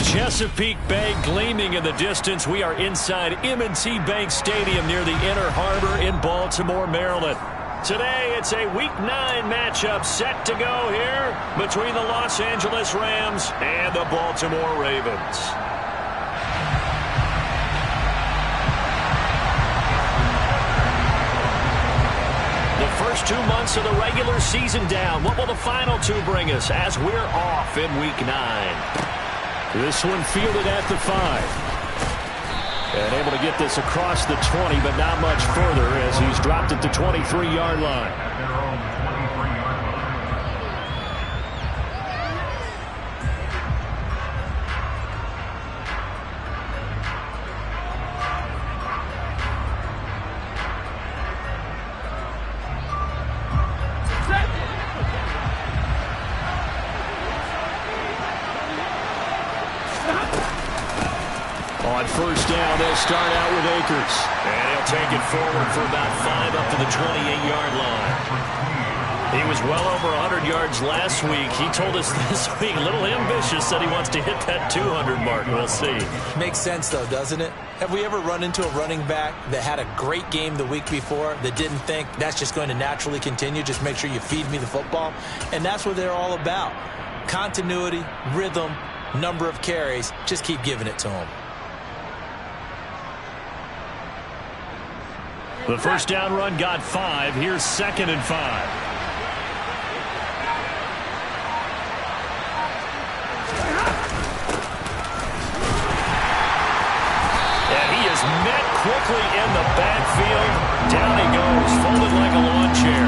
Chesapeake Bay gleaming in the distance. We are inside M&T Bank Stadium near the Inner Harbor in Baltimore, Maryland. Today, it's a Week 9 matchup set to go here between the Los Angeles Rams and the Baltimore Ravens. The first 2 months of the regular season down. What will the final 2 bring us as we're off in Week 9? This one fielded at the 5. And able to get this across the 20, but not much further as he's dropped at the 23-yard line. On first down, they'll start out with Akers. And he'll take it forward for about 5 up to the 28-yard line. He was well over 100 yards last week. He told us this week, a little ambitious, that he wants to hit that 200 mark. We'll see. Makes sense, though, doesn't it? Have we ever run into a running back that had a great game the week before that didn't think that's just going to naturally continue? Just make sure you feed me the football. And that's what they're all about. Continuity, rhythm, number of carries. Just keep giving it to them. The first down run got 5. Here's 2nd and 5. And he is met quickly in the backfield. Down he goes, folded like a lawn chair.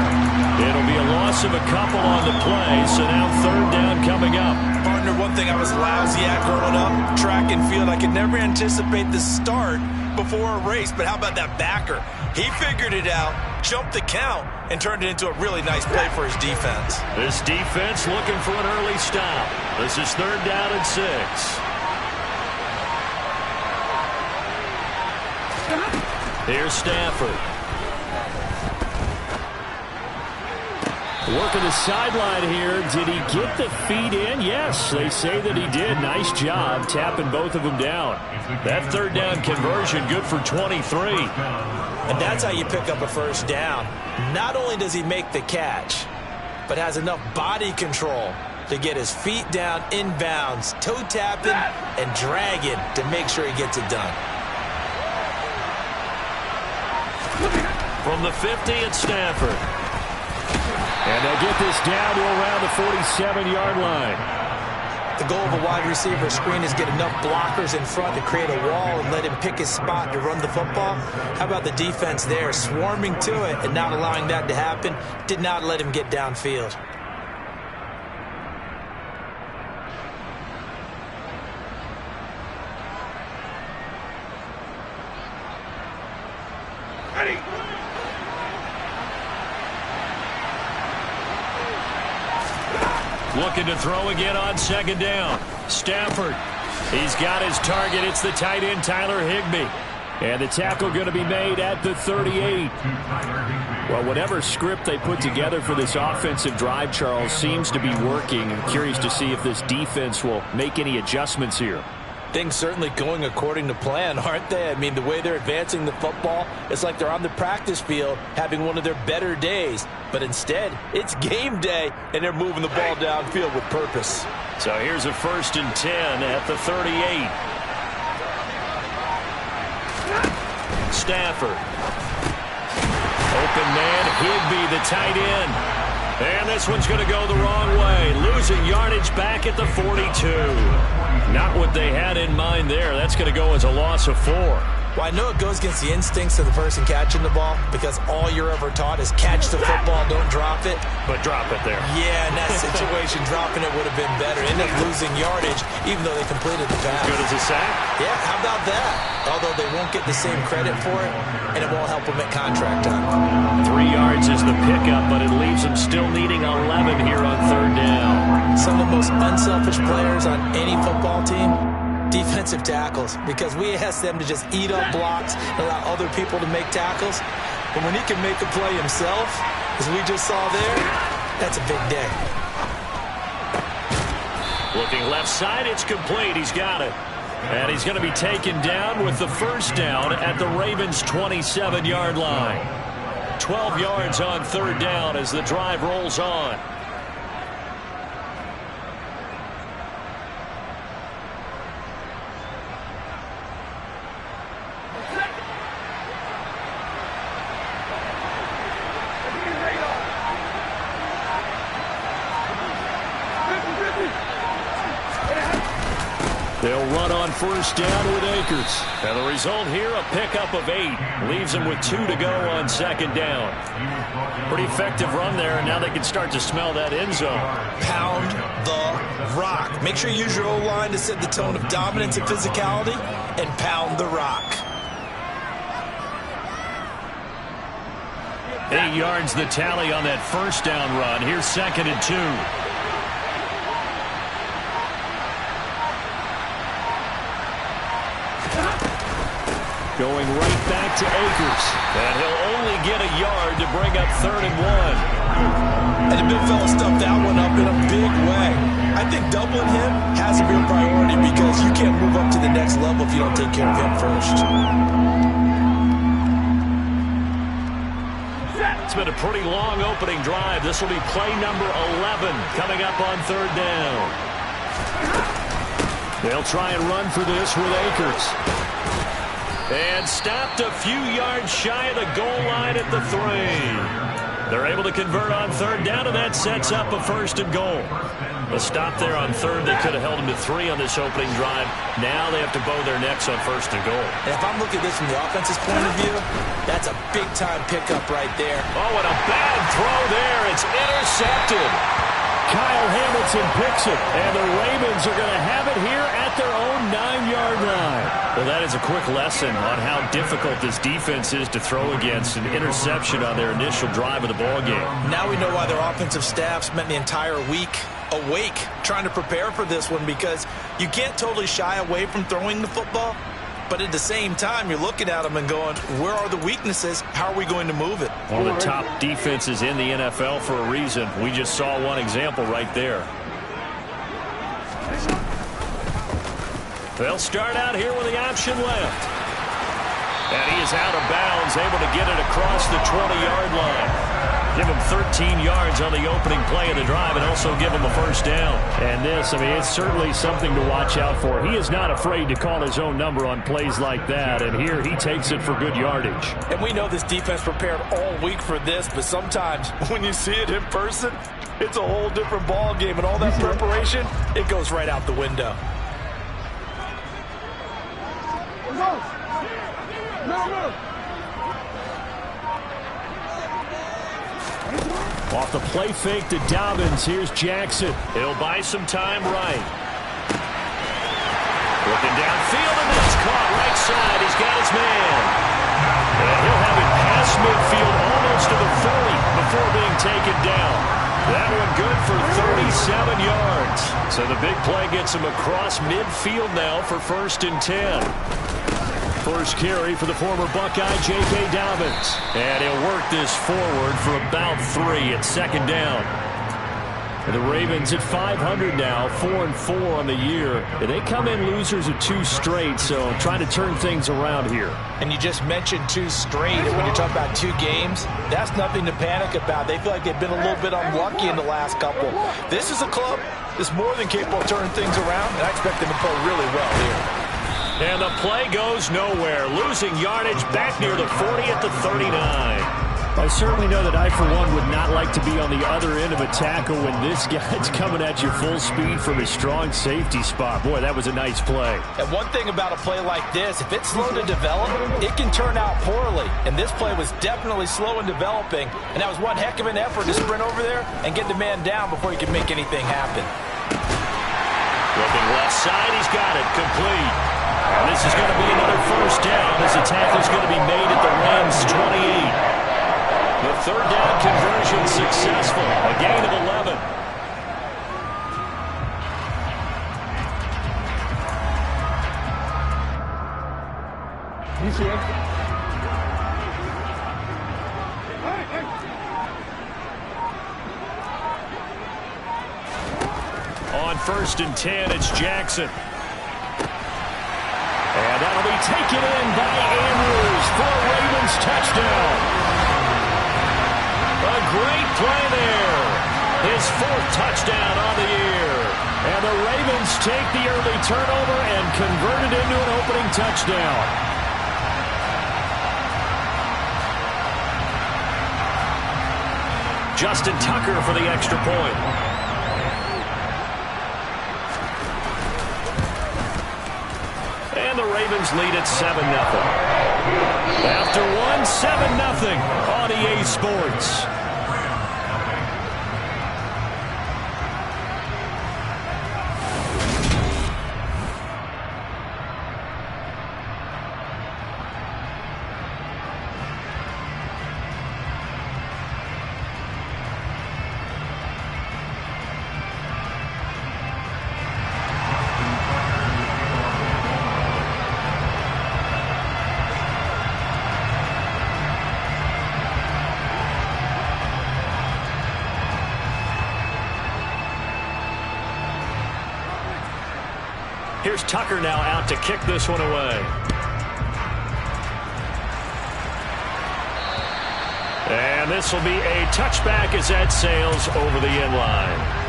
It'll be a loss of a couple on the play, so now 3rd down coming up. Partner, one thing I was lousy at growing up, track and field, I could never anticipate the start before a race, but how about that backer? He figured it out, jumped the count, and turned it into a really nice play for his defense. This defense looking for an early stop. This is 3rd down and 6. Here's Stafford. Working the sideline here. Did he get the feet in? Yes, they say that he did. Nice job tapping both of them down. That 3rd down conversion good for 23. And that's how you pick up a first down. Not only does he make the catch, but has enough body control to get his feet down inbounds, toe tapping and dragging to make sure he gets it done. From the 50 at Stafford. And they'll get this down to around the 47-yard line. The goal of a wide receiver screen is get enough blockers in front to create a wall and let him pick his spot to run the football. How about the defense there, swarming to it and not allowing that to happen? Did not let him get downfield. Ready. Looking to throw again on 2nd down. Stafford. He's got his target. It's the tight end, Tyler Higbee. And the tackle going to be made at the 38. Well, whatever script they put together for this offensive drive, Charles, seems to be working. I'm curious to see if this defense will make any adjustments here. Things certainly going according to plan, aren't they? I mean, the way they're advancing the football, it's like they're on the practice field having one of their better days. But instead, it's game day, and they're moving the ball downfield with purpose. So here's a 1st and 10 at the 38. Stafford. Open man, Higbee, the tight end. And this one's going to go the wrong way. Losing yardage back at the 42. Not what they had in mind there. That's going to go as a loss of 4. Well, I know it goes against the instincts of the person catching the ball because all you're ever taught is catch the football, don't drop it. But drop it there. Yeah, in that situation, dropping it would have been better. Ended up losing yardage even though they completed the pass. As good as a sack? Yeah, how about that? Although they won't get the same credit for it, and it won't help them at contract time. 3 yards is the pickup, but it leaves them still needing 11 here on 3rd down. Some of the most unselfish players on any football team, defensive tackles, because we ask them to just eat up blocks and allow other people to make tackles. But when he can make a play himself, as we just saw there, that's a big day. Looking left side, it's complete. He's got it. And he's going to be taken down with the first down at the Ravens' 27-yard line. 12 yards on third down as the drive rolls on. They'll run on first down with Akers. And the result here, a pickup of 8. Leaves them with 2 to go on second down. Pretty effective run there, and now they can start to smell that end zone. Pound the rock. Make sure you use your O-line to set the tone of dominance and physicality, and pound the rock. 8 yards the tally on that first down run. Here's 2nd and 2. Going right back to Akers. And he'll only get a yard to bring up 3rd and 1. And the big fella stuffed that one up in a big way. I think doubling him has to be a priority because you can't move up to the next level if you don't take care of him first. It's been a pretty long opening drive. This will be play number 11 coming up on 3rd down. They'll try and run for this with Akers. And stopped a few yards shy of the goal line at the 3. They're able to convert on 3rd down, and that sets up a 1st and goal. A stop there on 3rd. They could have held them to 3 on this opening drive. Now they have to bow their necks on 1st and goal. And if I'm looking at this from the offense's point of view, that's a big-time pickup right there. Oh, and a bad throw there. It's intercepted. Kyle Hamilton picks it, and the Ravens are going to have it here at their own 9-yard line. Well, that is a quick lesson on how difficult this defense is to throw against. An interception on their initial drive of the ballgame. Now we know why their offensive staff spent the entire week awake trying to prepare for this one, because you can't totally shy away from throwing the football, but at the same time, you're looking at them and going, where are the weaknesses? How are we going to move it? One of the top defenses in the NFL for a reason. We just saw one example right there. They'll start out here with the option left. And he is out of bounds, able to get it across the 20-yard line. Give him 13 yards on the opening play of the drive and also give him a 1st down. And this, I mean, it's certainly something to watch out for. He is not afraid to call his own number on plays like that. And here he takes it for good yardage. And we know this defense prepared all week for this, but sometimes when you see it in person, it's a whole different ball game. And all that preparation, it goes right out the window. Off the play fake to Dobbins. Here's Jackson. He'll buy some time right. Looking downfield, and it's caught right side. He's got his man. And he'll have it past midfield almost to the 40 before being taken down. That one good for 37 yards. So the big play gets him across midfield now for 1st and 10. First carry for the former Buckeye, J.K. Dobbins. And he'll work this forward for about 3 at 2nd down. And the Ravens at 500 now, 4-4 on the year. And they come in losers of 2 straight, so trying to turn things around here. And you just mentioned 2 straight, and when you're talking about 2 games, that's nothing to panic about. They feel like they've been a little bit unlucky in the last couple. This is a club that's more than capable of turning things around, and I expect them to play really well here. And the play goes nowhere. Losing yardage back near the 40 at the 39. I certainly know that I, for one, would not like to be on the other end of a tackle when this guy's coming at you full speed from his strong safety spot. Boy, that was a nice play. And one thing about a play like this, if it's slow to develop, it can turn out poorly. And this play was definitely slow in developing. And that was one heck of an effort to sprint over there and get the man down before he could make anything happen. Looking left side, he's got it. Complete. And this is going to be another 1st down as the tackle's going to be made at the Rams' 28. The 3rd down conversion successful. A gain of 11. You see it? On 1st and 10. It's Jackson. And that'll be taken in by Andrews for a Ravens touchdown. A great play there. His 4th touchdown on the year. And the Ravens take the early turnover and convert it into an opening touchdown. Justin Tucker for the extra point. And the Ravens lead at 7-0. After one, 7-0 on EA Sports. Here's Tucker now out to kick this one away. And this will be a touchback as that sails over the end line.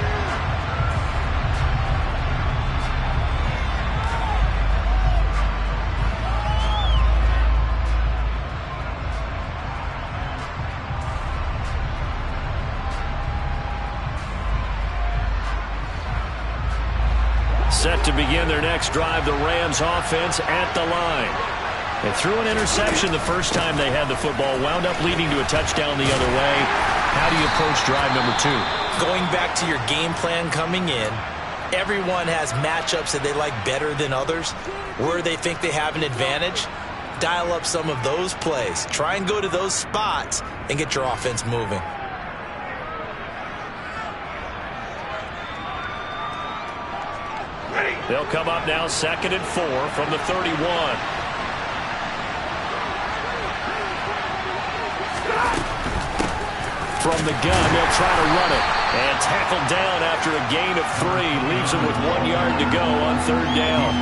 Set to begin their next drive, the Rams offense at the line. They threw an interception the first time they had the football, wound up leading to a touchdown the other way. How do you approach drive number 2? Going back to your game plan coming in, everyone has matchups that they like better than others. Where they think they have an advantage, dial up some of those plays. Try and go to those spots and get your offense moving. They'll come up now 2nd and 4 from the 31. From the gun, they'll try to run it. And tackled down after a gain of 3. Leaves him with 1 yard to go on 3rd down.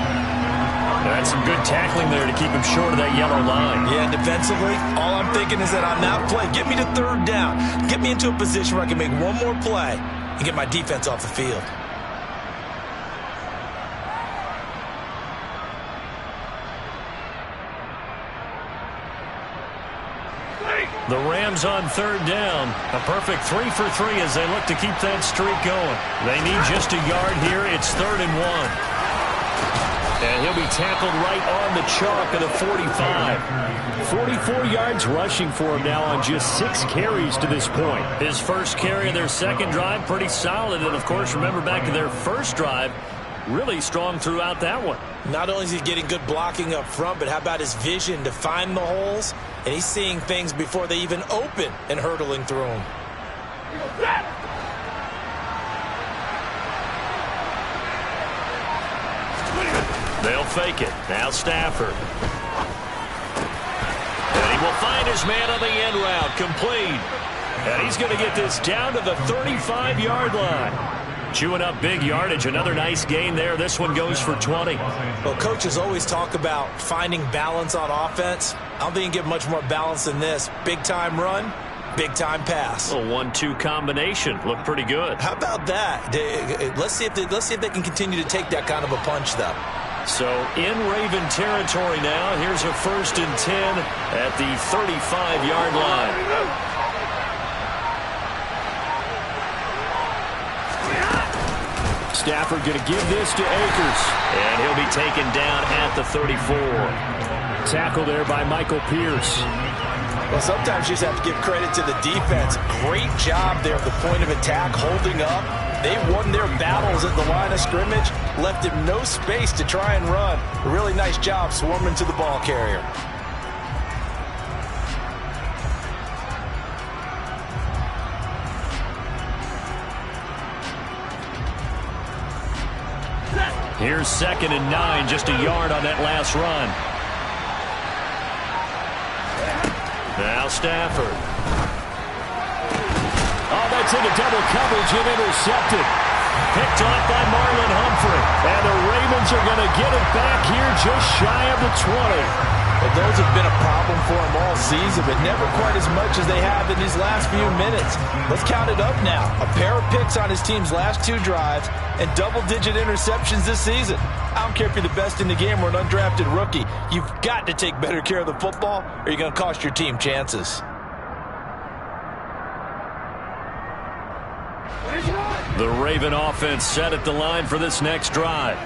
That's some good tackling there to keep him short of that yellow line. Yeah, defensively, all I'm thinking is that on that play, get me to 3rd down. Get me into a position where I can make one more play and get my defense off the field. The Rams on 3rd down. A perfect 3 for 3 as they look to keep that streak going. They need just a yard here. It's 3rd and 1. And he'll be tackled right on the chalk at the 45. 44 yards rushing for him now on just 6 carries to this point. His first carry of their second drive, pretty solid. And, of course, remember back to their first drive, really strong throughout that one. Not only is he getting good blocking up front, but how about his vision to find the holes? And he's seeing things before they even open and hurtling through them. They'll fake it. Now Stafford. And he will find his man on the end route. Complete. And he's going to get this down to the 35-yard line. Chewing up big yardage. Another nice gain there. This one goes for 20. Well, coaches always talk about finding balance on offense. I don't think you can get much more balance than this. Big-time run, big-time pass. A 1-2 combination. Looked pretty good. How about that? Let's see if they can continue to take that kind of a punch, though. So in Raven territory now. Here's a 1st and 10 at the 35-yard line. Stafford going to give this to Akers. And he'll be taken down at the 34. Tackle there by Michael Pierce. Well, sometimes you just have to give credit to the defense. Great job there at the point of attack, holding up. They won their battles at the line of scrimmage, left him no space to try and run. A really nice job swarming to the ball carrier. Here's 2nd and 9, just a yard on that last run. Now Stafford. Oh, that's into double coverage and intercepted. Picked off by Marlon Humphrey. And the Ravens are going to get it back here just shy of the 20. Well, those have been a problem for them all season, but never quite as much as they have in these last few minutes. Let's count it up now. A pair of picks on his team's last 2 drives and double-digit interceptions this season. I don't care if you're the best in the game or an undrafted rookie. You've got to take better care of the football or you're going to cost your team chances. The Raven offense set at the line for this next drive.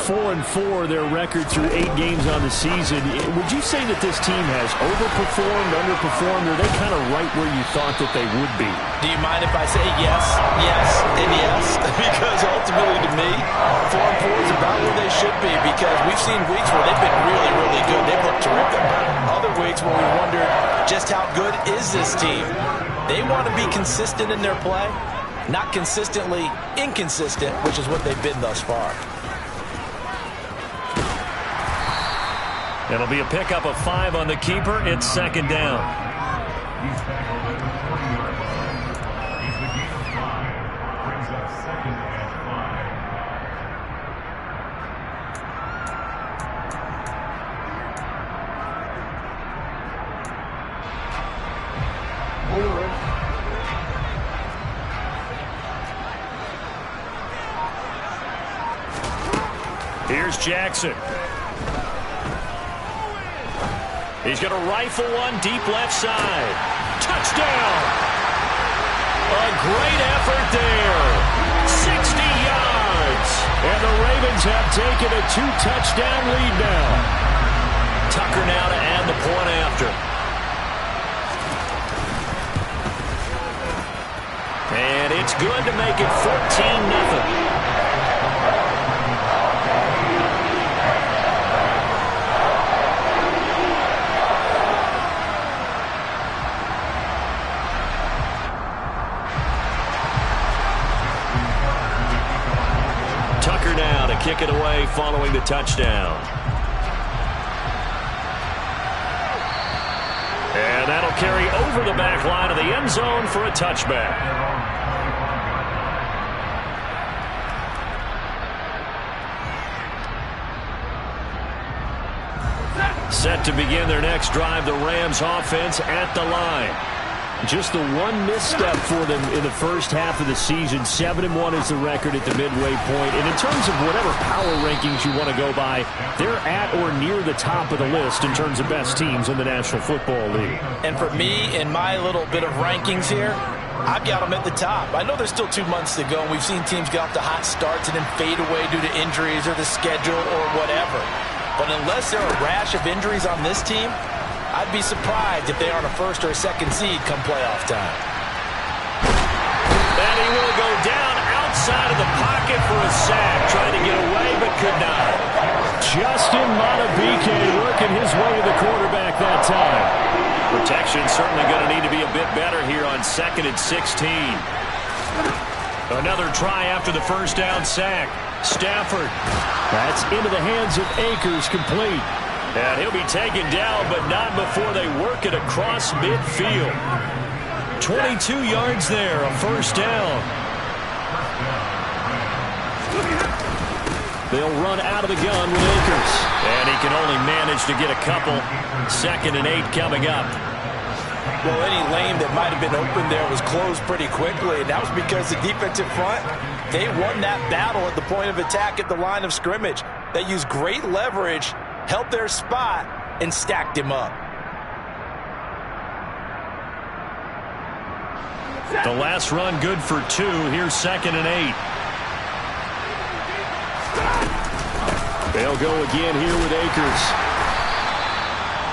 4-4, their record through 8 games on the season. Would you say that this team has overperformed, underperformed, or are they kind of right where you thought that they would be? Do you mind if I say yes, yes, and yes? Because ultimately to me, 4-4 is about where they should be, because we've seen weeks where they've been really, really good. They've looked terrific. Other weeks where we wondered just how good is this team. They want to be consistent in their play, not consistently inconsistent, which is what they've been thus far. It'll be a pickup of 5 on the keeper. It's second down. Here's Jackson. He's going to rifle one deep left side. Touchdown! A great effort there. 60 yards. And the Ravens have taken a 2-touchdown lead now. Tucker now to add the point after. And it's good to make it 14-0. Now to kick it away following the touchdown. And that'll carry over the back line of the end zone for a touchback. Set to begin their next drive, the Rams offense at the line. Just the one misstep for them in the first half of the season. 7-1 is the record at the midway point. And in terms of whatever power rankings you want to go by, they're at or near the top of the list in terms of best teams in the National Football League. And for me, in my little bit of rankings here, I've got them at the top. I know there's still 2 months to go, and we've seen teams get off to hot starts and then fade away due to injuries or the schedule or whatever. But unless there are a rash of injuries on this team, I'd be surprised if they aren't a first or a second seed come playoff time. And he will go down outside of the pocket for a sack. Trying to get away, but could not. Justin Madubuike working his way to the quarterback that time. Protection certainly going to need to be a bit better here on 2nd and 16. Another try after the first down sack. Stafford. That's into the hands of Akers, complete. And he'll be taken down, but not before they work it across midfield. 22 yards there, a first down. They'll run out of the gun with Akers. And he can only manage to get a couple. 2nd and 8 coming up. Well, any lane that might have been open there was closed pretty quickly, and that was because the defensive front, they won that battle at the point of attack at the line of scrimmage. They used great leverage, held their spot, and stacked him up. The last run good for 2. Here's 2nd and 8. They'll go again here with Akers.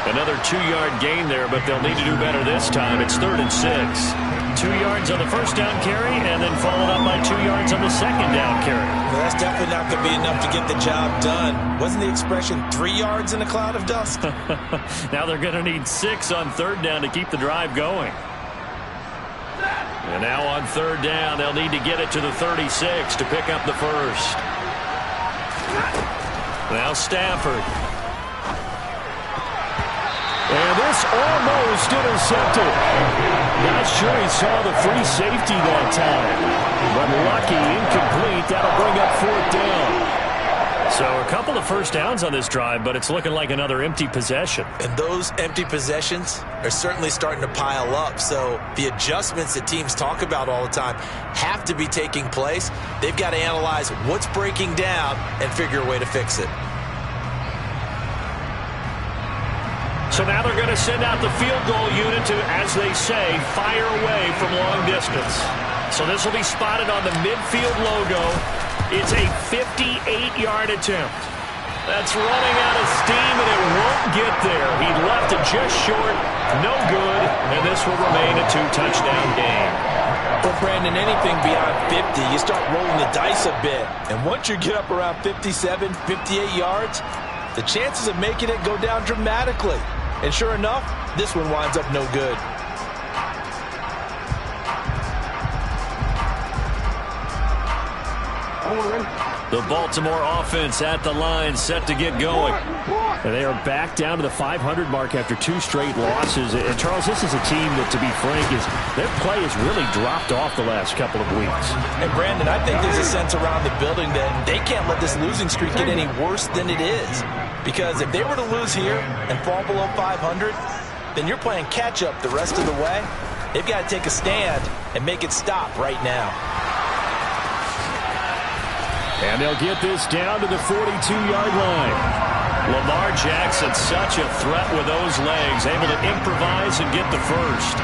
Another 2-yard gain there, but they'll need to do better this time. It's 3rd and 6. 2 yards on the first down carry, and then followed up by 2 yards on the second down carry. Well, that's definitely not going to be enough to get the job done. Wasn't the expression 3 yards in a cloud of dust? Now they're going to need 6 on 3rd down to keep the drive going. And now on 3rd down, they'll need to get it to the 36 to pick up the first. Now Stafford. And And this almost intercepted. Not sure he saw the free safety that time. But lucky, incomplete. That'll bring up 4th down. So a couple of first downs on this drive, but it's looking like another empty possession. And those empty possessions are certainly starting to pile up. So the adjustments that teams talk about all the time have to be taking place. They've got to analyze what's breaking down and figure a way to fix it. So now they're going to send out the field goal unit to, as they say, fire away from long distance. So this will be spotted on the midfield logo. It's a 58-yard attempt. That's running out of steam, and it won't get there. He left it just short, no good, and this will remain a 2-touchdown game. Well, Brandon, anything beyond 50, you start rolling the dice a bit. And once you get up around 57, 58 yards, the chances of making it go down dramatically. And sure enough, this one winds up no good. The Baltimore offense at the line, set to get going. And they are back down to the 500 mark after 2 straight losses. And, Charles, this is a team that, to be frank, their play has really dropped off the last couple of weeks. And, Brandon, I think there's a sense around the building that they can't let this losing streak get any worse than it is. Because if they were to lose here and fall below 500, then you're playing catch-up the rest of the way. They've got to take a stand and make it stop right now. And they'll get this down to the 42-yard line. Lamar Jackson, such a threat with those legs, able to improvise and get the first.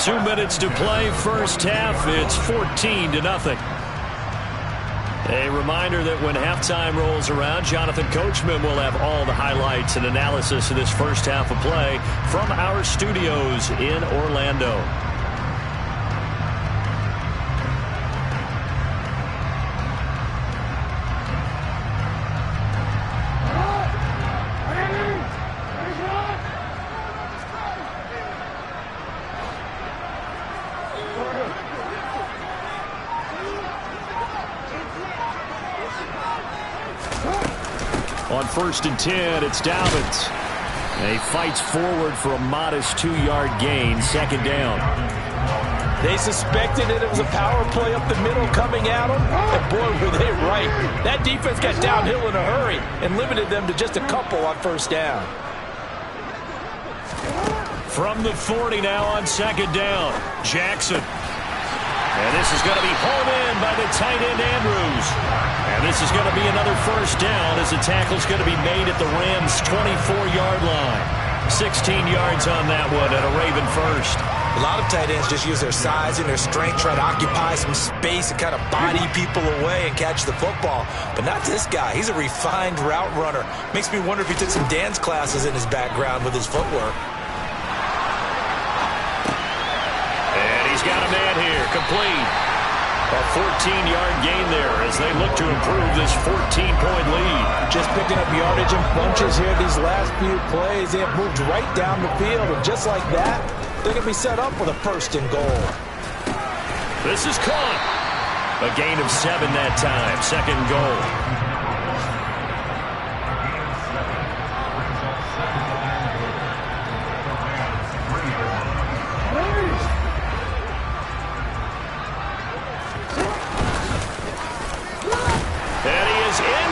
Two minutes to play, first half. It's 14-0. A reminder that when halftime rolls around, Jonathan Coachman will have all the highlights and analysis of this first half of play from our studios in Orlando. On 1st and 10, it's Dobbins. And he fights forward for a modest 2-yard gain, 2nd down. They suspected it was a power play up the middle coming at them, and boy, were they right. That defense got downhill in a hurry and limited them to just a couple on 1st down. From the 40 now on 2nd down, Jackson. And this is going to be hauled in by the tight end, Andrews. And this is going to be another first down as the tackle's going to be made at the Rams' 24-yard line. 16 yards on that one at a Raven first. A lot of tight ends just use their size and their strength, try to occupy some space and kind of body people away and catch the football. But not this guy. He's a refined route runner. Makes me wonder if he took some dance classes in his background with his footwork. And he's got a man here, complete. A 14-yard gain there as they look to improve this 14-point lead. Just picking up yardage in bunches here these last few plays. They have moved right down the field, and just like that, they're going to be set up for the 1st and goal. This is caught. A gain of 7 that time, 2nd goal.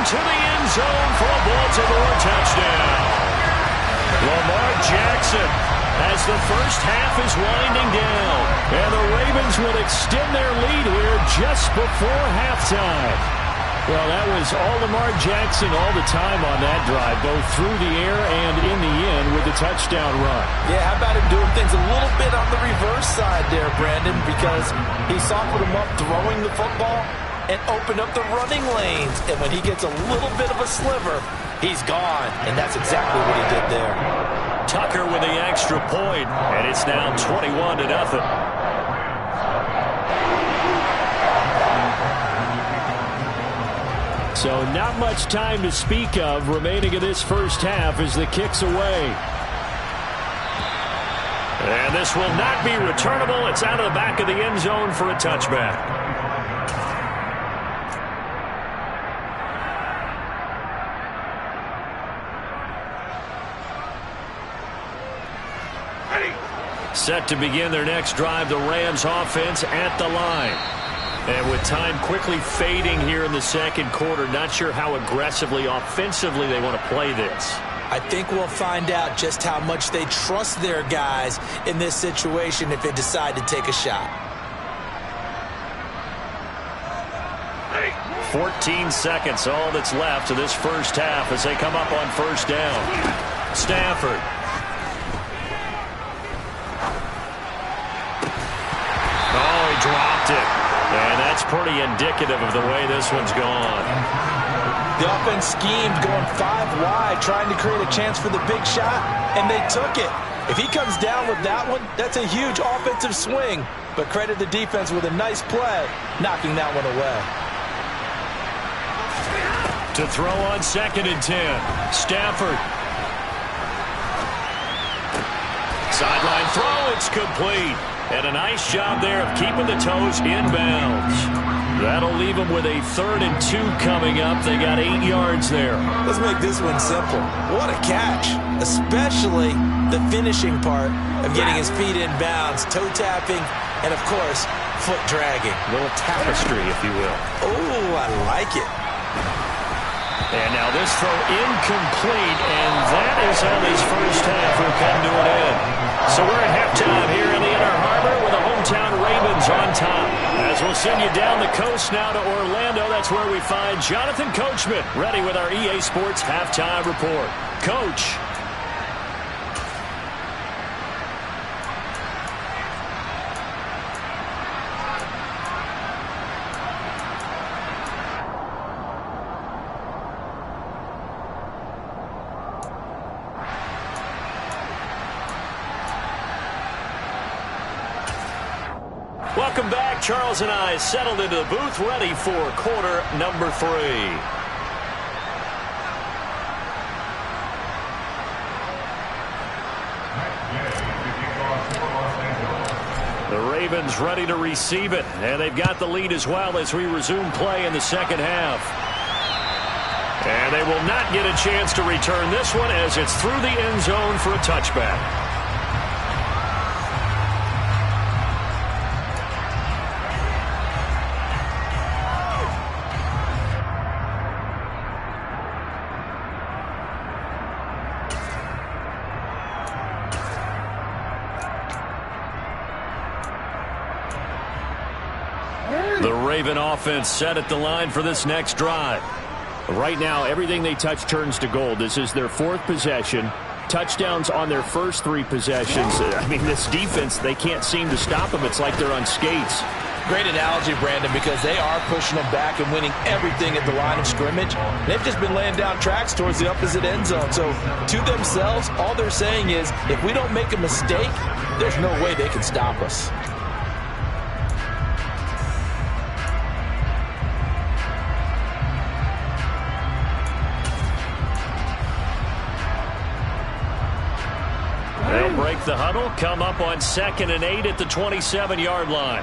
To the end zone for a Baltimore touchdown. Lamar Jackson as the first half is winding down. And the Ravens will extend their lead here just before halftime. Well, that was all Lamar Jackson all the time on that drive, both through the air and in the end with the touchdown run. Yeah, how about him doing things a little bit on the reverse side there, Brandon, because he softened him up throwing the football and opened up the running lanes. And when he gets a little bit of a sliver, he's gone. And that's exactly what he did there. Tucker with the extra point, and it's now 21-0. So not much time to speak of remaining in this first half as the kick's away. And this will not be returnable. It's out of the back of the end zone for a touchback. Set to begin their next drive, the Rams offense at the line. And with time quickly fading here in the second quarter, not sure how aggressively, offensively they want to play this. I think we'll find out just how much they trust their guys in this situation if they decide to take a shot. 14 seconds, all that's left of this first half as they come up on first down. Stafford. Oh, he dropped it. And that's pretty indicative of the way this one's gone. The offense schemed going 5 wide, trying to create a chance for the big shot, and they took it. If he comes down with that one, that's a huge offensive swing. But credit the defense with a nice play, knocking that one away. To throw on 2nd and 10. Stafford. Sideline throw, it's complete. And a nice job there of keeping the toes inbounds. That'll leave them with a 3rd and 2 coming up. They got 8 yards there. Let's make this one simple. What a catch, especially the finishing part of getting his feet in bounds, toe tapping, and of course, foot dragging. A little tapestry, if you will. Oh, I like it. And now this throw incomplete, and that is how this first half will come to an end. So we're at halftime here in the Inner Harbor with the hometown Ravens on top. As we'll send you down the coast now to Orlando, that's where we find Jonathan Coachman ready with our EA Sports Halftime Report. Coach. Welcome back. Charles and I settled into the booth, ready for quarter number 3. The Ravens ready to receive it, and they've got the lead as well as we resume play in the second half. And they will not get a chance to return this one as it's through the end zone for a touchback. The Raven offense set at the line for this next drive. Right now, everything they touch turns to gold. This is their 4th possession. Touchdowns on their first 3 possessions. I mean, this defense, they can't seem to stop them. It's like they're on skates. Great analogy, Brandon, because they are pushing them back and winning everything at the line of scrimmage. They've just been laying down tracks towards the opposite end zone. So, to themselves, all they're saying is, if we don't make a mistake, there's no way they can stop us. They'll break the huddle, come up on 2nd and 8 at the 27-yard line.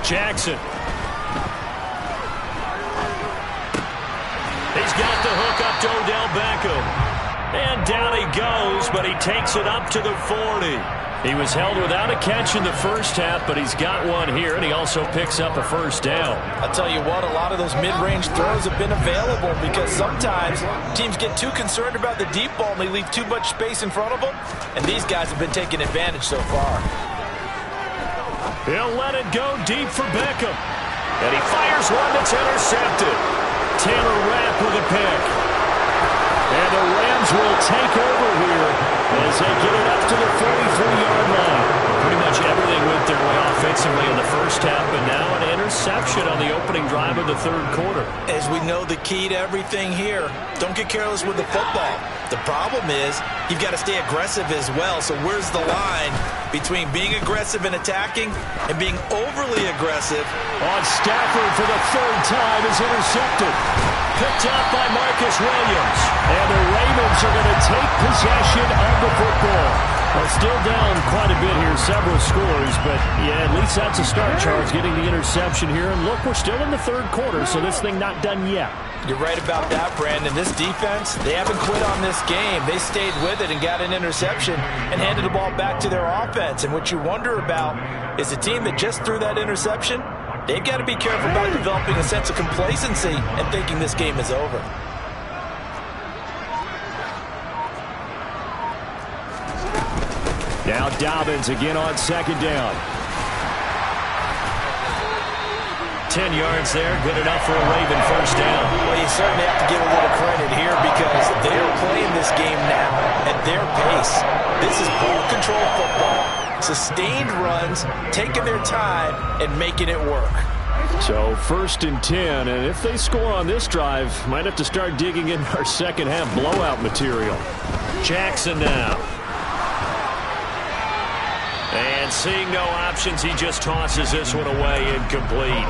Jackson. He's got the hook up to Odell Beckham. And down he goes, but he takes it up to the 40. He was held without a catch in the first half, but he's got one here, and he also picks up a first down. I'll tell you what, a lot of those mid-range throws have been available because sometimes teams get too concerned about the deep ball and they leave too much space in front of them, and these guys have been taking advantage so far. He'll let it go deep for Beckham, and he fires one that's intercepted. Taylor Rapp with a pick. And the Rams will take over here as they get it up to the 43-yard line. Pretty much everything went their way offensively in the first half, but now an interception on the opening drive of the 3rd quarter. As we know, the key to everything here, don't get careless with the football. The problem is you've got to stay aggressive as well. So where's the line between being aggressive and attacking and being overly aggressive? On Stafford for the 3rd time is intercepted. Picked up by Marcus Williams. And the Ravens are going to take possession of the football. Well, still down quite a bit here, several scores, but yeah, at least that's a start, Charles, getting the interception here. And look, we're still in the third quarter, so this thing not done yet. You're right about that, Brandon. This defense, they haven't quit on this game. They stayed with it and got an interception and handed the ball back to their offense. And what you wonder about is a team that just threw that interception, they've got to be careful about developing a sense of complacency and thinking this game is over. Now Dobbins again on second down. 10 yards there, good enough for a Raven first down. Well, you certainly have to give a little credit here because they're playing this game now at their pace. This is ball control football. Sustained runs, taking their time, and making it work. So 1st and 10, and if they score on this drive, might have to start digging in our second half blowout material. Jackson now. And seeing no options, he just tosses this one away, incomplete.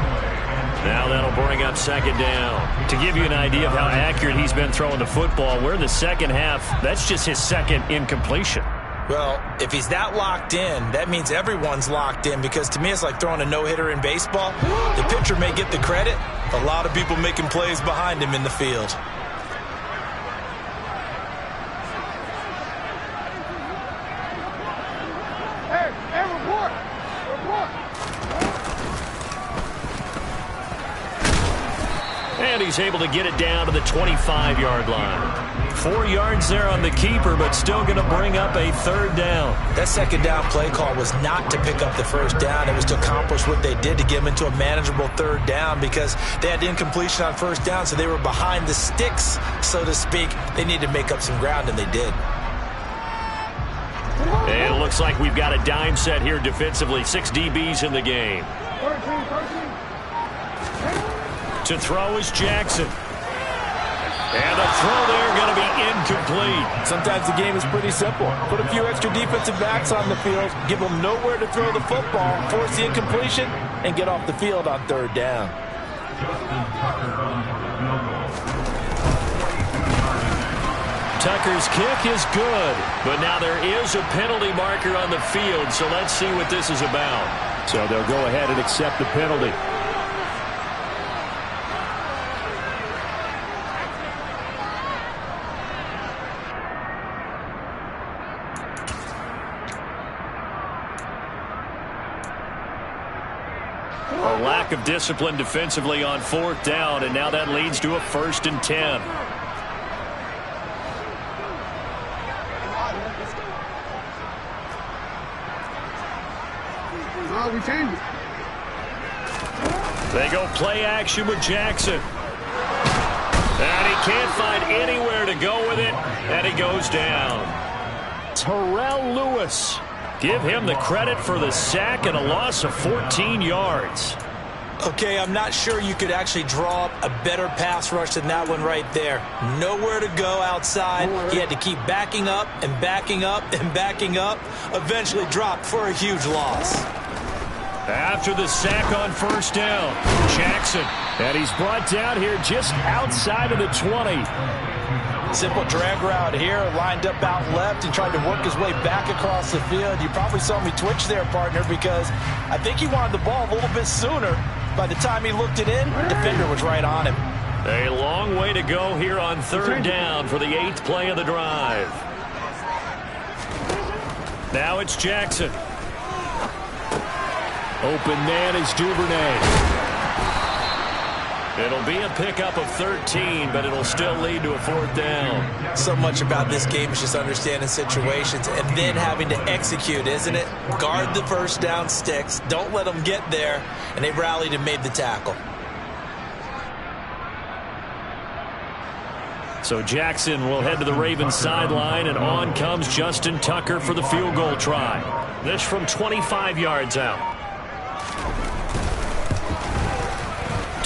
Now that'll bring up second down. To give you an idea of how accurate he's been throwing the football, we're in the second half. That's just his second incompletion. Well, if he's that locked in, that means everyone's locked in, because to me it's like throwing a no-hitter in baseball. The pitcher may get the credit, a lot of people making plays behind him in the field. And he's able to get it down to the 25-yard line. 4 yards there on the keeper, but still going to bring up a third down. That second down play call was not to pick up the first down. It was to accomplish what they did, to get them into a manageable third down, because they had incompletion on first down, so they were behind the sticks, so to speak. They needed to make up some ground, and they did. And it looks like we've got a dime set here defensively. 6 DBs in the game. To throw is Jackson. And the throw there going to be incomplete. Sometimes the game is pretty simple. Put a few extra defensive backs on the field, give them nowhere to throw the football, force the incompletion, and get off the field on third down. Tucker's kick is good, but now there is a penalty marker on the field, so let's see what this is about. So they'll go ahead and accept the penalty. A lack of discipline defensively on fourth down, and now that leads to a 1st and 10. We changed it. They go play action with Jackson. And he can't find anywhere to go with it, and he goes down. Terrell Lewis. Give him the credit for the sack and a loss of 14 yards. Okay, I'm not sure you could actually draw up a better pass rush than that one right there. Nowhere to go outside. He had to keep backing up and backing up and backing up. Eventually dropped for a huge loss. After the sack on first down, Jackson. And he's brought down here just outside of the 20. Simple drag route here, lined up out left and tried to work his way back across the field. You probably saw me twitch there, partner, because I think he wanted the ball a little bit sooner. By the time he looked it in, the defender was right on him. A long way to go here on third down for the 8th play of the drive. Now it's Jackson. Open man is Duvernay. It'll be a pickup of 13, but it'll still lead to a 4th down. So much about this game is just understanding situations and then having to execute, isn't it? Guard the first down sticks. Don't let them get there. And they rallied and made the tackle. So Jackson will head to the Ravens sideline, and on comes Justin Tucker for the field goal try. This from 25 yards out.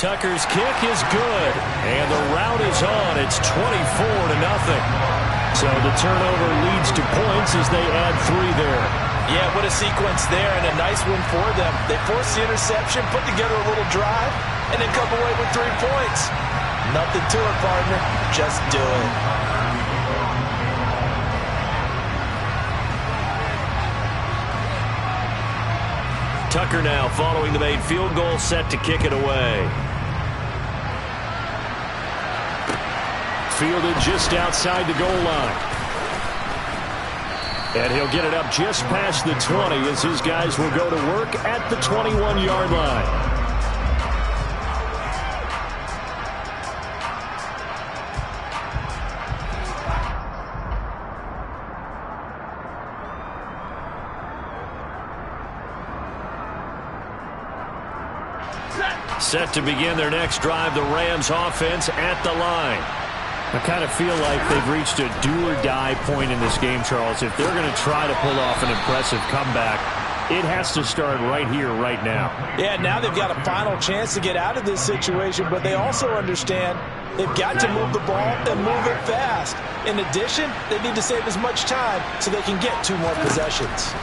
Tucker's kick is good, and the route is on. It's 24-0. So the turnover leads to points as they add 3 there. Yeah, what a sequence there, and a nice one for them. They forced the interception, put together a little drive, and then come away with 3 points. Nothing to it, partner. Just do it. Tucker now following the made field goal, set to kick it away. Fielded just outside the goal line. And he'll get it up just past the 20 as his guys will go to work at the 21-yard line. Set to begin their next drive, the Rams offense at the line. I kind of feel like they've reached a do-or-die point in this game, Charles. If they're going to try to pull off an impressive comeback, it has to start right here, right now. Yeah, now they've got a final chance to get out of this situation, but they also understand they've got to move the ball and move it fast. In addition, they need to save as much time so they can get 2 more possessions.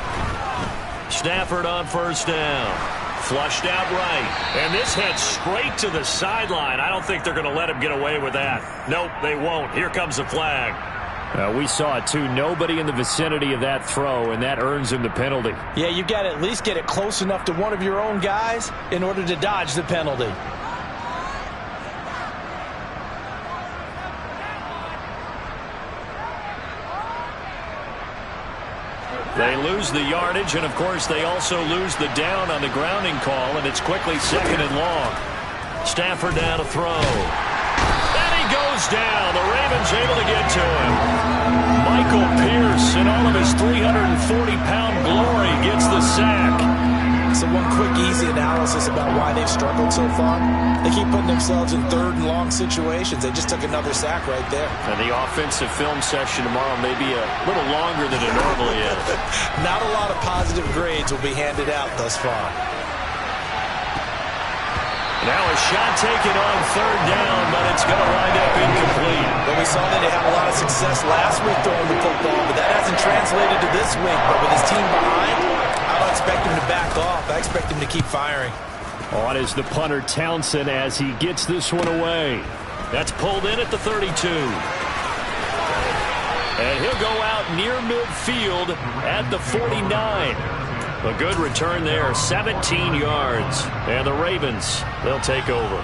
Stafford on first down. Flushed out right. And this heads straight to the sideline. I don't think they're going to let him get away with that. Nope, they won't. Here comes the flag. We saw it, too. Nobody in the vicinity of that throw, and that earns him the penalty. Yeah, you've got to at least get it close enough to one of your own guys in order to dodge the penalty. They lose the yardage, and, of course, they also lose the down on the grounding call, and it's quickly 2nd and long. Stafford down to throw. And he goes down. The Ravens able to get to him. Michael Pierce, in all of his 340-pound glory, gets the sack. So one quick, easy analysis about why they've struggled so far. They keep putting themselves in 3rd and long situations. They just took another sack right there. And the offensive film session tomorrow may be a little longer than it normally is. Not a lot of positive grades will be handed out thus far. Now a shot taken on 3rd down, but it's going to wind up incomplete. Well, we saw that they had a lot of success last week throwing the football, but that hasn't translated to this week. But with his team behind, I don't expect him to back off. I expect him to keep firing. On is the punter Townsend as he gets this one away. That's pulled in at the 32. And he'll go out near midfield at the 49. A good return there, 17 yards. And the Ravens, they'll take over.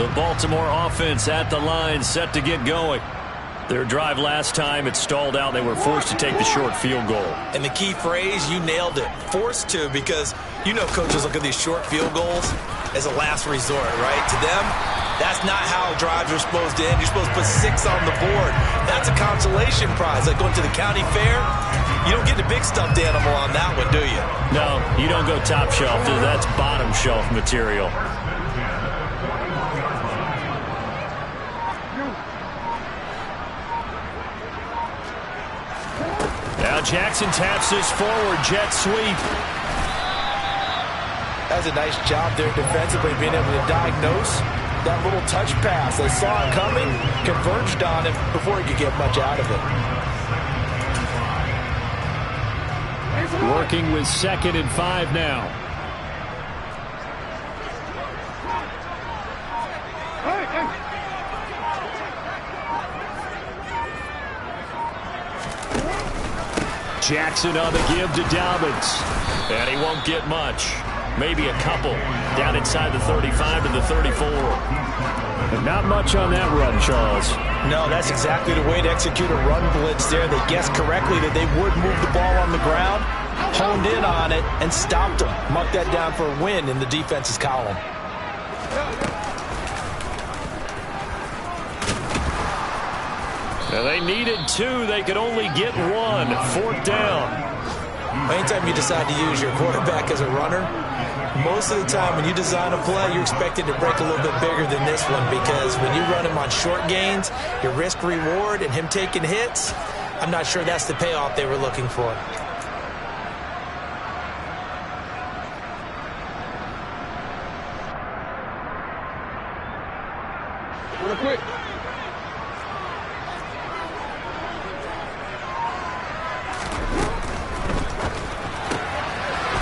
The Baltimore offense at the line, set to get going. Their drive last time, it stalled out. They were forced to take the short field goal. And the key phrase, you nailed it. Forced to, because you know coaches look at these short field goals as a last resort, right? To them, that's not how drives are supposed to end. You're supposed to put 6 on the board. That's a consolation prize. Like going to the county fair, you don't get the big stuffed animal on that one, do you? No, you don't go top shelf. That's bottom shelf material. Now Jackson taps this forward, jet sweep. That's a nice job there defensively, being able to diagnose that little touch pass. They saw it coming, converged on him before he could get much out of it. Working with 2nd and 5 now. Jackson on the give to Dobbins. And he won't get much. Maybe a couple. Down inside the 35 to the 34. And not much on that run, Charles. No, that's exactly the way to execute a run blitz there. They guessed correctly that they would move the ball on the ground, honed in on it, and stopped them. Marked that down for a win in the defense's column. Now they needed 2. They could only get 1. 4th down. Anytime you decide to use your quarterback as a runner, most of the time when you design a play, you're expected to break a little bit bigger than this one, because when you run him on short gains, your risk-reward and him taking hits, I'm not sure that's the payoff they were looking for. Real quick.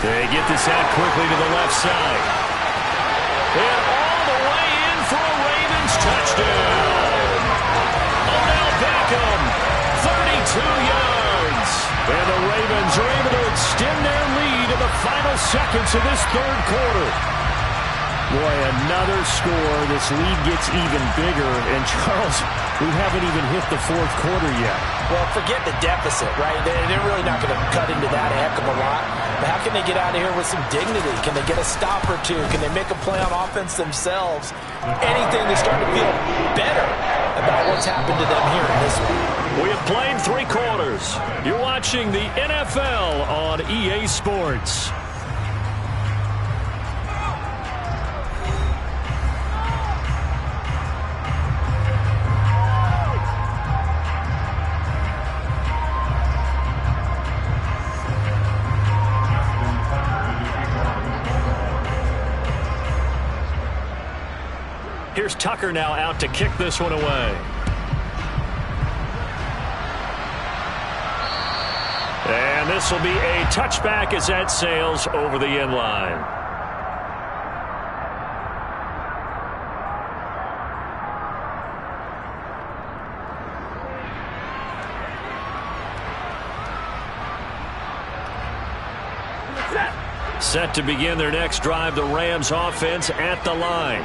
They get this out quickly to the left side. And all the way in for a Ravens touchdown. Odell Beckham, 32 yards. And the Ravens are able to extend their lead lead in the final seconds of this third quarter. Boy, another score. This lead gets even bigger. And, Charles, we haven't even hit the fourth quarter yet. Well, forget the deficit, right? They're really not going to cut into that a heck of a lot. But how can they get out of here with some dignity? Can they get a stop or two? Can they make a play on offense themselves? Anything to start to feel better about what's happened to them here in this one. We have played 3 quarters. You're watching the NFL on EA Sports. Here's Tucker now out to kick this one away. And this will be a touchback as that sails over the end line. Set to begin their next drive, the Rams offense at the line.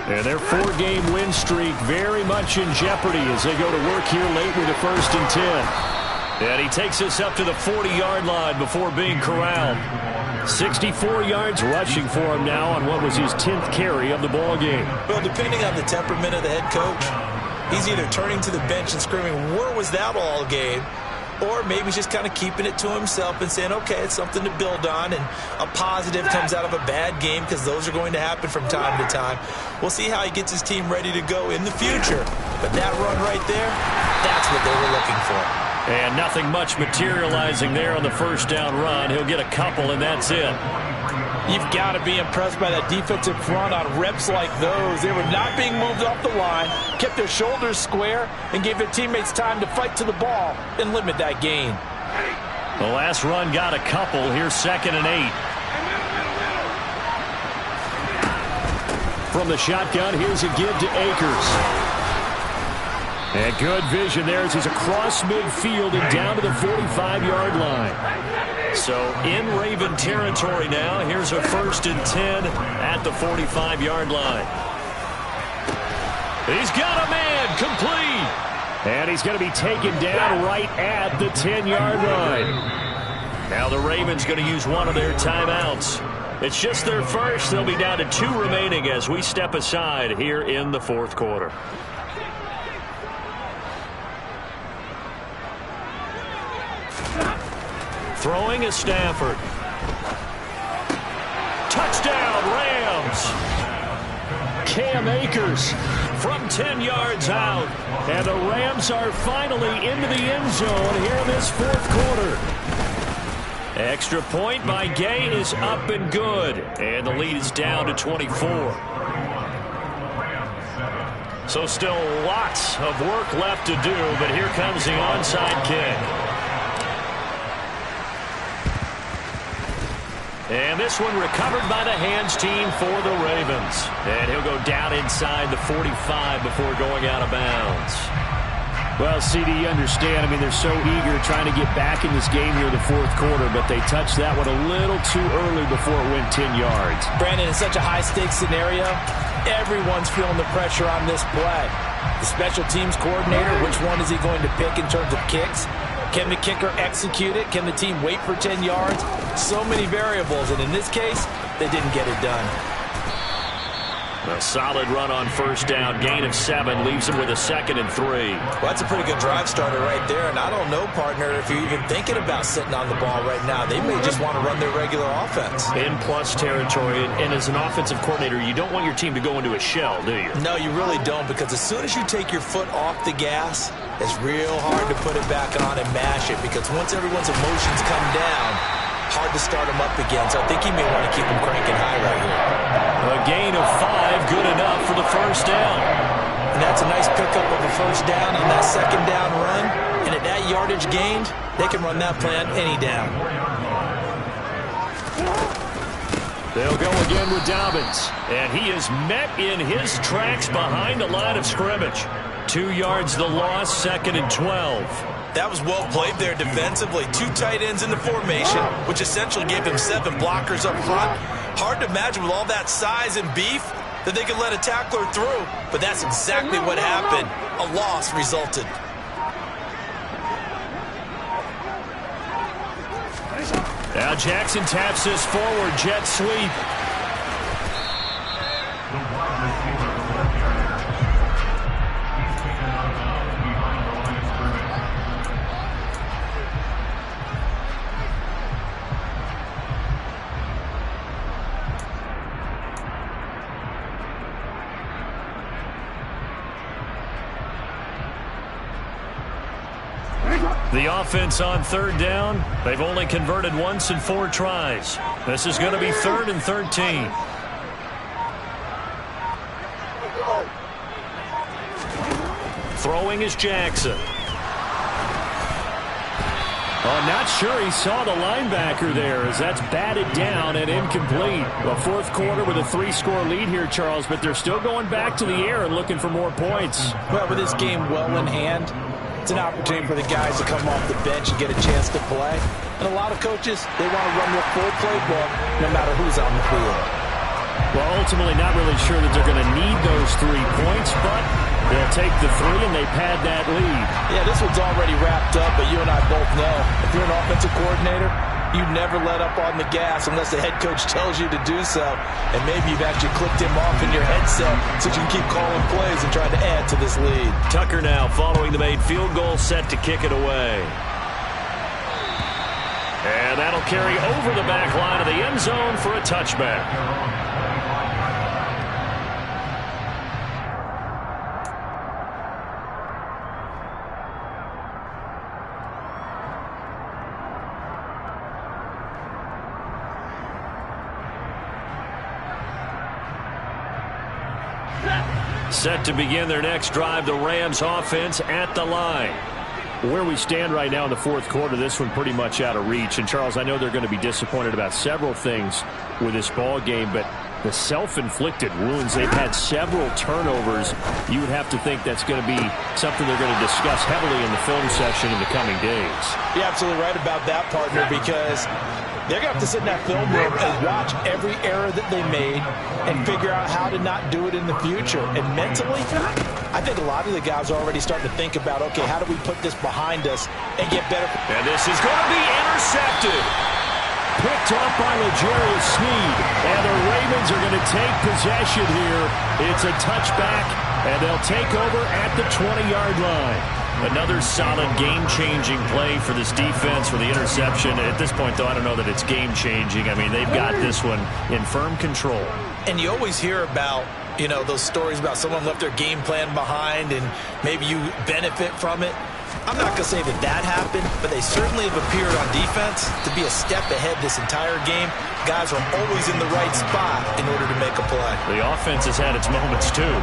And their 4-game win streak very much in jeopardy as they go to work here late with a 1st and 10. And he takes us up to the 40-yard line before being corralled. 64 yards rushing for him now on what was his 10th carry of the ball game. Well, depending on the temperament of the head coach, he's either turning to the bench and screaming, "Where was that all game?" Or maybe he's just kind of keeping it to himself and saying, okay, it's something to build on, and a positive comes out of a bad game because those are going to happen from time to time. We'll see how he gets his team ready to go in the future. But that run right there, that's what they were looking for. And nothing much materializing there on the first down run. He'll get a couple, and that's it. You've got to be impressed by that defensive front on reps like those. They were not being moved off the line, kept their shoulders square, and gave their teammates time to fight to the ball and limit that gain. The last run got a couple. Here's 2nd and 8. From the shotgun, here's a give to Akers. And good vision there as he's across midfield and down to the 45-yard line. So in Raven territory now. Here's a 1st and 10 at the 45-yard line. He's got a man complete. And he's going to be taken down right at the 10-yard line. Now the Ravens going to use one of their timeouts. It's just their first. They'll be down to 2 remaining as we step aside here in the fourth quarter. Throwing is Stafford. Touchdown, Rams. Cam Akers from 10 yards out. And the Rams are finally into the end zone here in this fourth quarter. Extra point by Gay is up and good. And the lead is down to 24. So still lots of work left to do, but here comes the onside kick. And this one recovered by the hands team for the Ravens. And he'll go down inside the 45 before going out of bounds. Well, CD, you understand. I mean, they're so eager trying to get back in this game here in the fourth quarter, but they touched that one a little too early before it went 10 yards. Brandon, in such a high-stakes scenario, everyone's feeling the pressure on this play. The special teams coordinator, which one is he going to pick in terms of kicks? Can the kicker execute it? Can the team wait for 10 yards? So many variables, and in this case, they didn't get it done. A solid run on first down. Gain of 7 leaves him with a 2nd and 3. Well, that's a pretty good drive starter right there. And I don't know, partner, if you're even thinking about sitting on the ball right now. They may just want to run their regular offense. In plus territory. And as an offensive coordinator, you don't want your team to go into a shell, do you? No, you really don't, because as soon as you take your foot off the gas, it's real hard to put it back on and mash it, because once everyone's emotions come down, hard to start them up again. So I think he may want to keep them cranking high right here. A gain of 5, good enough for the first down. And that's a nice pickup of a first down on that second down run. And at that yardage gained, they can run that play on any down. They'll go again with Dobbins. And he is met in his tracks behind the line of scrimmage. 2 yards the loss, 2nd and 12. That was well played there defensively. 2 tight ends in the formation, which essentially gave him 7 blockers up front. Hard to imagine with all that size and beef that they could let a tackler through, but that's exactly what happened. A loss resulted. Now Jackson taps this forward, jet sweep. The offense on 3rd down. They've only converted once in 4 tries. This is going to be 3rd and 13. Throwing is Jackson. Oh, not sure he saw the linebacker there as that's batted down and incomplete. A 4th quarter with a 3-score lead here, Charles, but they're still going back to the air and looking for more points. Well, with this game well in hand, it's an opportunity for the guys to come off the bench and get a chance to play. And a lot of coaches, they want to run their full playbook no matter who's on the field. Well, ultimately not really sure that they're going to need those 3 points, but they'll take the 3 and they pad that lead. Yeah, this one's already wrapped up, but you and I both know if you're an offensive coordinator, you never let up on the gas unless the head coach tells you to do so. And maybe you've actually clicked him off in your headset so you can keep calling plays and trying to add to this lead. Tucker now following the made field goal, set to kick it away. And that'll carry over the back line of the end zone for a touchback. Set to begin their next drive, the Rams offense at the line. Where we stand right now in the 4th quarter, this one pretty much out of reach. And, Charles, I know they're going to be disappointed about several things with this ball game, but the self-inflicted wounds, they've had several turnovers. You would have to think that's going to be something they're going to discuss heavily in the film session in the coming days. You're absolutely right about that, partner, because they're going to have to sit in that film room and watch every error that they made and figure out how to not do it in the future. And mentally, I think a lot of the guys are already starting to think about, okay, how do we put this behind us and get better? And this is going to be intercepted. Picked up by L'Jarius Sneed. And the Ravens are going to take possession here. It's a touchback, and they'll take over at the 20-yard line. Another solid game-changing play for this defense for the interception. At this point, though, I don't know that it's game-changing. I mean, they've got this one in firm control. And you always hear about, you know, those stories about someone left their game plan behind and maybe you benefit from it. I'm not going to say that that happened, but they certainly have appeared on defense to be a step ahead this entire game. Guys are always in the right spot in order to make a play. The offense has had its moments, too.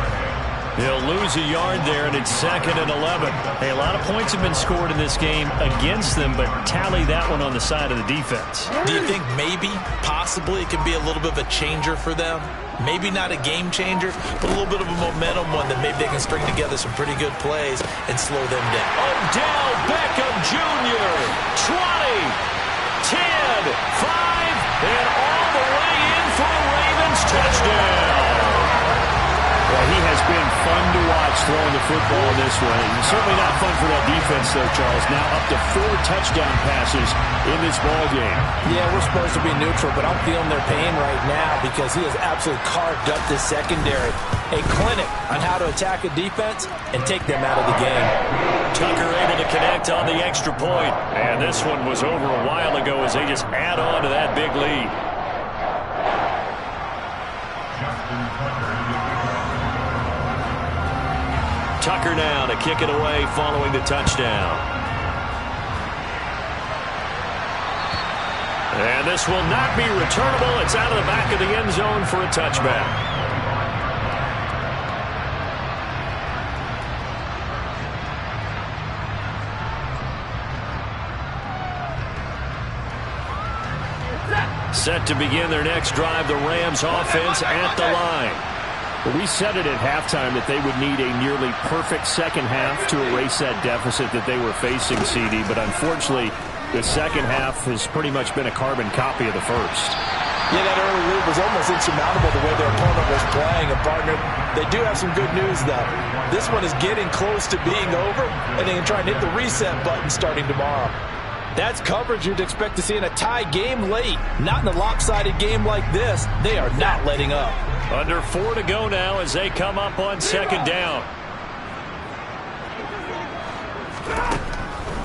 They'll lose a yard there, and it's 2nd and 11. Hey, a lot of points have been scored in this game against them, but tally that one on the side of the defense. Do you think maybe, possibly, it could be a little bit of a changer for them? Maybe not a game changer, but a little bit of a momentum one that maybe they can string together some pretty good plays and slow them down. Odell Beckham Jr., 20, 10, 5, and all the way in for a Ravens touchdown. Well, he has been fun to watch throwing the football in this one. And certainly not fun for that defense, though, Charles. Now up to 4 touchdown passes in this ball game. Yeah, we're supposed to be neutral, but I'm feeling their pain right now because he has absolutely carved up this secondary. A clinic on how to attack a defense and take them out of the game. Tucker able to connect on the extra point. And this one was over a while ago as they just add on to that big lead. Tucker now to kick it away following the touchdown. And this will not be returnable. It's out of the back of the end zone for a touchback. Set to begin their next drive, the Rams offense at the line. Well, we said it at halftime that they would need a nearly perfect second half to erase that deficit that they were facing, CD. But unfortunately, the second half has pretty much been a carbon copy of the first. Yeah, that early lead was almost insurmountable the way their opponent was playing. And, partner, they do have some good news, though. This one is getting close to being over, and they can try and hit the reset button starting tomorrow. That's coverage you'd expect to see in a tie game late. Not in a lopsided game like this. They are not letting up. Under 4 to go now as they come up on second down.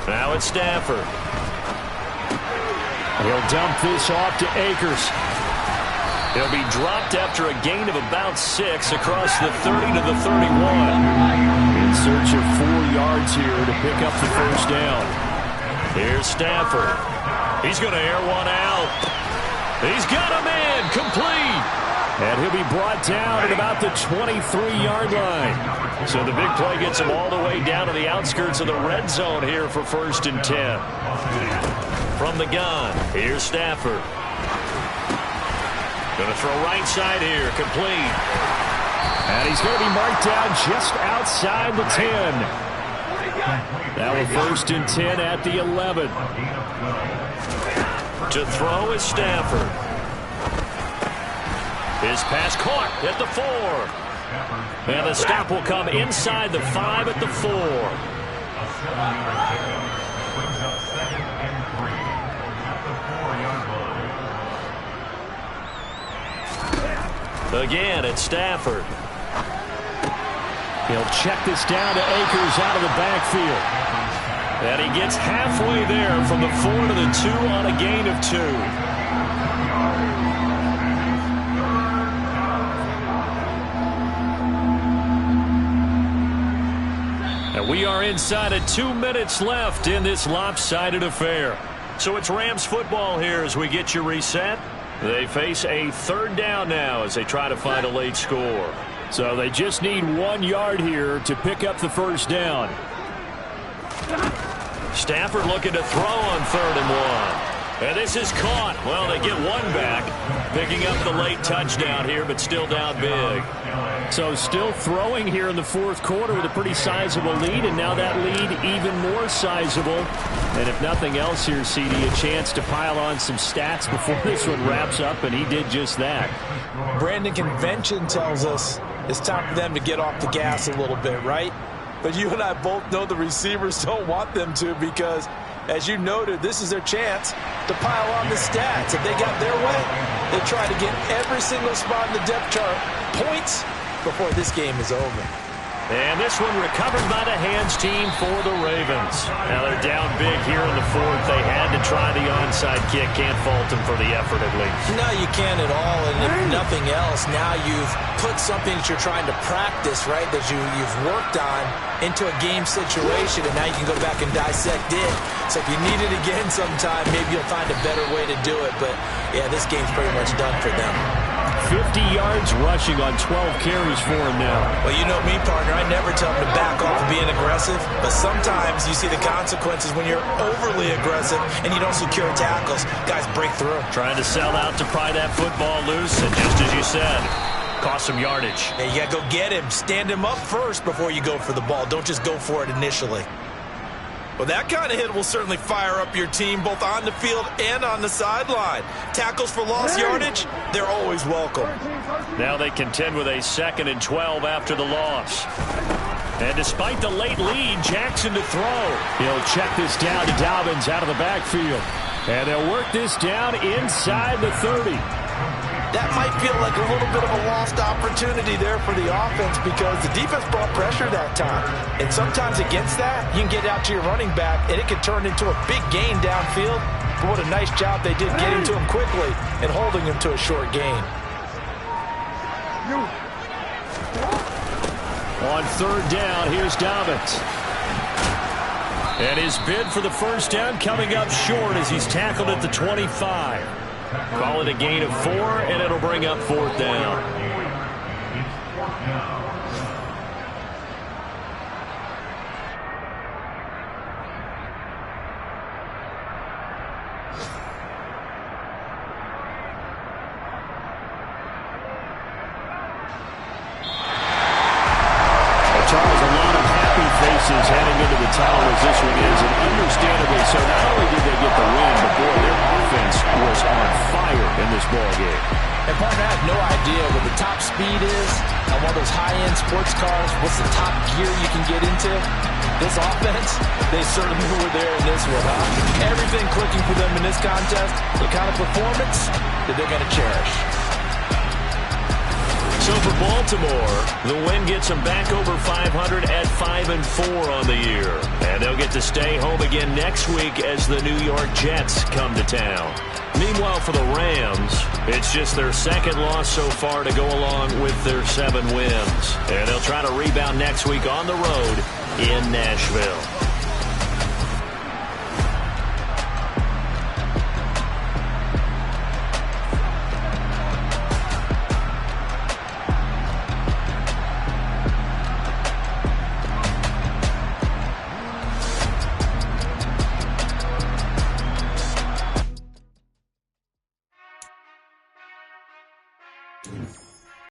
Now it's Stafford. He'll dump this off to Akers. He'll be dropped after a gain of about 6 across the 30 to the 31. In search of 4 yards here to pick up the first down. Here's Stafford. He's going to air one out. He's got him in. Complete. And he'll be brought down at about the 23-yard line. So the big play gets him all the way down to the outskirts of the red zone here for 1st and 10. From the gun, here's Stafford. Going to throw right side here, complete. And he's going to be marked down just outside the 10. Now a 1st and 10 at the 11. To throw is Stafford. His pass caught at the 4. And the stop will come inside the 5 at the 4. Again, it's Stafford. He'll check this down to Akers out of the backfield. And he gets halfway there from the 4 to the 2 on a gain of 2. And we are inside of 2 minutes left in this lopsided affair. So it's Rams football here as we get you reset. They face a 3rd down now as they try to find a late score. So they just need 1 yard here to pick up the first down. Stafford looking to throw on 3rd and 1. And this is caught. Well, they get 1 back, picking up the late touchdown here, but still down big. So still throwing here in the 4th quarter with a pretty sizable lead, and now that lead even more sizable. And if nothing else here, CD, a chance to pile on some stats before this one wraps up, and he did just that. Brandon, convention tells us it's time for them to get off the gas a little bit, right? But you and I both know the receivers don't want them to because, as you noted, this is their chance to pile on the stats. If they got their way, they try to get every single spot in the depth chart points before this game is over. And this one recovered by the hands team for the Ravens. Now they're down big here in the 4th. They had to try the onside kick. Can't fault them for the effort at least. No, you can't at all. And if nothing else, now you've put something that you're trying to practice, right, that you've worked on into a game situation, and now you can go back and dissect it. So if you need it again sometime, maybe you'll find a better way to do it. But, yeah, this game's pretty much done for them. 50 yards rushing on 12 carries for him now. Well, you know me, partner. I never tell them to back off of being aggressive, but sometimes you see the consequences when you're overly aggressive and you don't secure tackles. Guys break through. Trying to sell out to pry that football loose, and just as you said, cost some yardage. Yeah, you got to go get him. Stand him up first before you go for the ball. Don't just go for it initially. Well, that kind of hit will certainly fire up your team both on the field and on the sideline. Tackles for lost yardage, they're always welcome. Now they contend with a 2nd and 12 after the loss. And despite the late lead, Jackson to throw. He'll check this down to Dobbins out of the backfield. And they'll work this down inside the 30. That might feel like a little bit of a lost opportunity there for the offense because the defense brought pressure that time. And sometimes against that, you can get out to your running back, and it can turn into a big gain downfield. But what a nice job they did getting to him quickly and holding him to a short gain. On 3rd down, here's Dobbins. And his bid for the first down coming up short as he's tackled at the 25. Call it a gain of 4, and it'll bring up 4th down. pieces heading into the title as this one is, and understandably so. Not only did they get the win, but boy, their offense was on fire in this ball game. And partner, I have no idea what the top speed is on one of those high-end sports cars. What's the top gear you can get into? This offense, they certainly were there in this one, huh? Everything clicking for them in this contest, the kind of performance that they're going to cherish. So for Baltimore, the win gets them back over 500 at 5-4 on the year. And they'll get to stay home again next week as the New York Jets come to town. Meanwhile, for the Rams, it's just their second loss so far to go along with their 7 wins. And they'll try to rebound next week on the road in Nashville.